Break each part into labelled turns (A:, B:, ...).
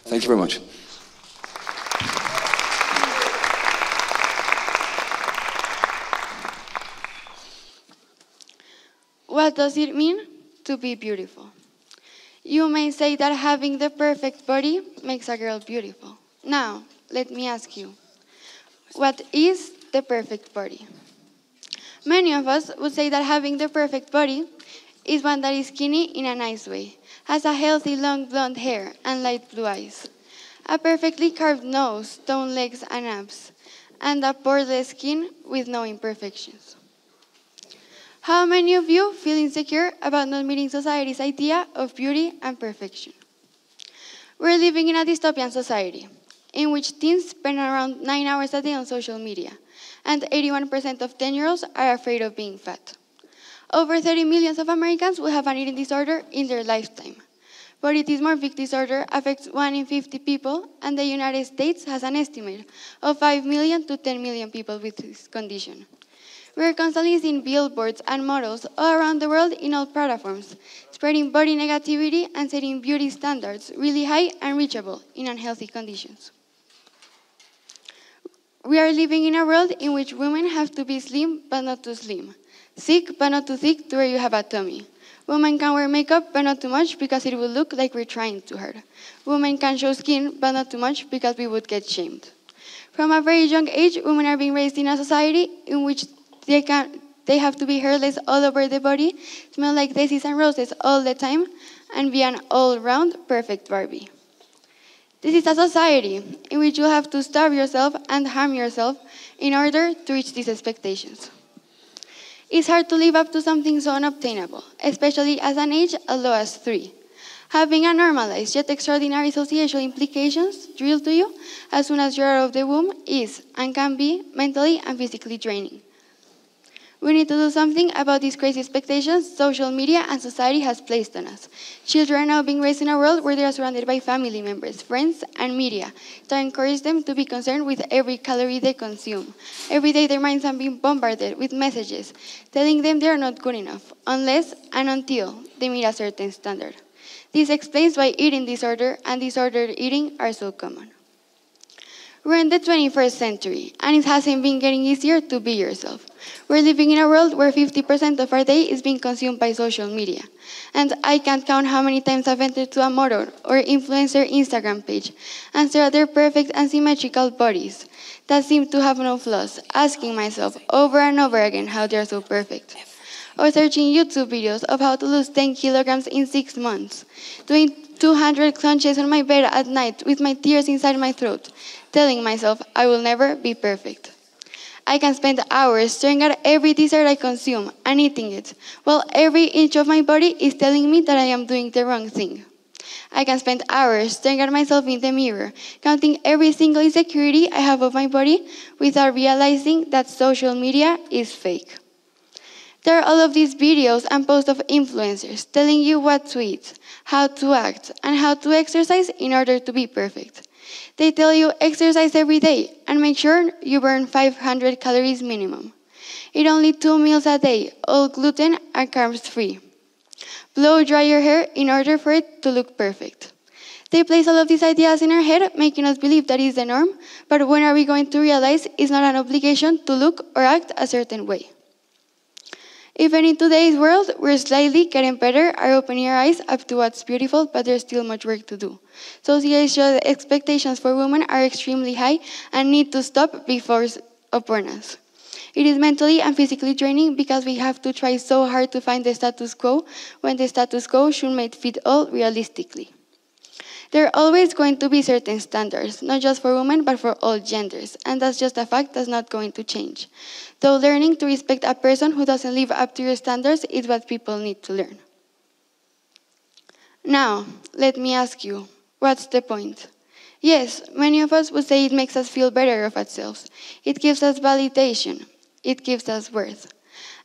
A: Thank you very much.
B: What does it mean to be beautiful? You may say that having the perfect body makes a girl beautiful. Now, let me ask you, what is the perfect body? Many of us would say that having the perfect body is one that is skinny in a nice way, has a healthy long blonde hair and light blue eyes, a perfectly carved nose, toned legs and abs, and a poreless skin with no imperfections. How many of you feel insecure about not meeting society's idea of beauty and perfection? We're living in a dystopian society in which teens spend around 9 hours a day on social media, and 81% of 10-year-olds are afraid of being fat. Over 30 million of Americans will have an eating disorder in their lifetime. Body dysmorphic disorder affects 1 in 50 people, and the United States has an estimate of 5 million to 10 million people with this condition. We're constantly seeing billboards and models all around the world in all platforms, spreading body negativity and setting beauty standards really high and reachable in unhealthy conditions. We are living in a world in which women have to be slim but not too slim, thick but not too thick to where you have a tummy. Women can wear makeup but not too much because it will look like we're trying too hard. Women can show skin but not too much because we would get shamed. From a very young age, women are being raised in a society in which they have to be hairless all over the body, smell like daisies and roses all the time, and be an all-round perfect Barbie. This is a society in which you have to starve yourself and harm yourself in order to reach these expectations. It's hard to live up to something so unobtainable, especially at an age as low as 3. Having a normalized yet extraordinary social implications drilled to you as soon as you're out of the womb is and can be mentally and physically draining. We need to do something about these crazy expectations social media and society has placed on us. Children are now being raised in a world where they are surrounded by family members, friends, and media that encourage them to be concerned with every calorie they consume. Every day their minds are being bombarded with messages telling them they are not good enough unless and until they meet a certain standard. This explains why eating disorder and disordered eating are so common. We're in the 21st century, and it hasn't been getting easier to be yourself. We're living in a world where 50% of our day is being consumed by social media. And I can't count how many times I've entered to a model or influencer Instagram page and stared at their perfect and symmetrical bodies that seem to have no flaws, asking myself over and over again how they're so perfect. Or searching YouTube videos of how to lose 10 kilograms in 6 months, doing 200 crunches on my bed at night with my tears inside my throat, telling myself I will never be perfect. I can spend hours staring at every dessert I consume and eating it, while every inch of my body is telling me that I am doing the wrong thing. I can spend hours staring at myself in the mirror, counting every single insecurity I have of my body without realizing that social media is fake. There are all of these videos and posts of influencers telling you what to eat, how to act, and how to exercise in order to be perfect. They tell you exercise every day and make sure you burn 500 calories minimum. Eat only 2 meals a day, all gluten and carbs free. Blow dry your hair in order for it to look perfect. They place all of these ideas in our head, making us believe that is the norm, but when are we going to realize it's not an obligation to look or act a certain way? Even in today's world, we're slightly getting better, are opening our eyes up to what's beautiful, but there's still much work to do. Social expectations for women are extremely high and need to stop before upon us. It is mentally and physically draining because we have to try so hard to find the status quo when the status quo should make fit all realistically. There are always going to be certain standards, not just for women, but for all genders, and that's just a fact that's not going to change. Though learning to respect a person who doesn't live up to your standards is what people need to learn. Now, let me ask you, what's the point? Yes, many of us would say it makes us feel better of ourselves. It gives us validation. It gives us worth.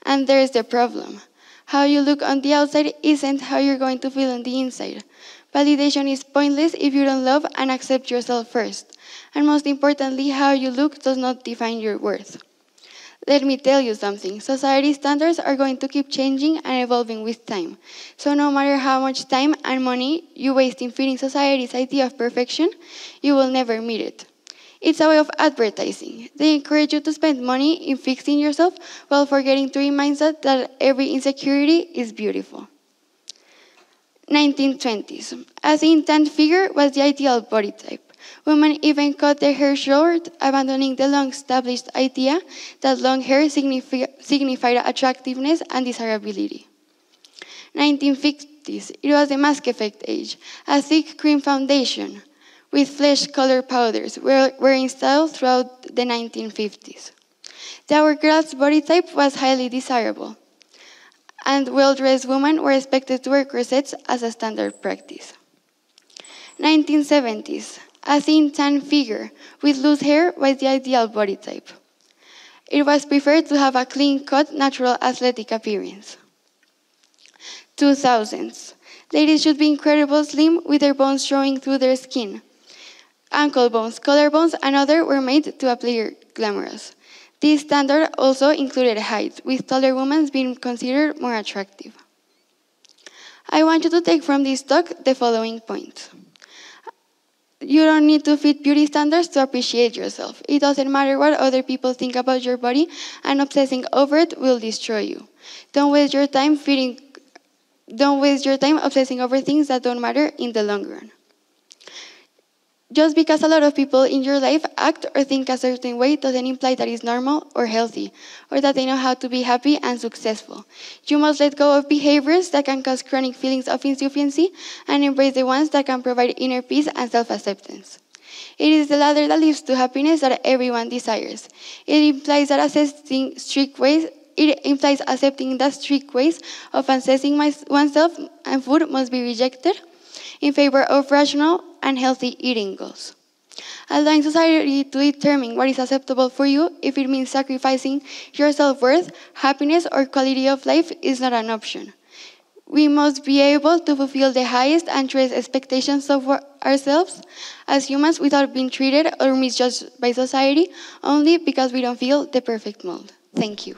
B: And there's the problem. How you look on the outside isn't how you're going to feel on the inside. Validation is pointless if you don't love and accept yourself first. And most importantly, how you look does not define your worth. Let me tell you something. Society standards are going to keep changing and evolving with time. So no matter how much time and money you waste in fitting society's idea of perfection, you will never meet it. It's a way of advertising. They encourage you to spend money in fixing yourself while forgetting to remind us that every insecurity is beautiful. 1920s. A thin tan figure was the ideal body type. Women even cut their hair short, abandoning the long-established idea that long hair signified attractiveness and desirability. 1950s. It was the mask effect age. A thick cream foundation with flesh-colored powders were installed throughout the 1950s. The hourglass body type was highly desirable, and well-dressed women were expected to wear corsets as a standard practice. 1970s. A thin tan figure with loose hair was the ideal body type. It was preferred to have a clean-cut, natural athletic appearance. 2000s. Ladies should be incredibly slim with their bones showing through their skin. Ankle bones, collarbones, and others were made to appear glamorous. This standard also included height, with taller women being considered more attractive. I want you to take from this talk the following points. You don't need to fit beauty standards to appreciate yourself. It doesn't matter what other people think about your body, and obsessing over it will destroy you. Don't waste your time obsessing over things that don't matter in the long run. Just because a lot of people in your life act or think a certain way doesn't imply that it's normal or healthy, or that they know how to be happy and successful. You must let go of behaviors that can cause chronic feelings of insufficiency and embrace the ones that can provide inner peace and self-acceptance. It is the ladder that leads to happiness that everyone desires. It implies accepting that strict ways of assessing oneself and food must be rejected in favor of rational and healthy eating goals. Allowing society to determine what is acceptable for you, if it means sacrificing your self-worth, happiness, or quality of life, is not an option. We must be able to fulfill the highest and truest expectations of ourselves as humans without being treated or misjudged by society only because we don't feel the perfect mold. Thank you.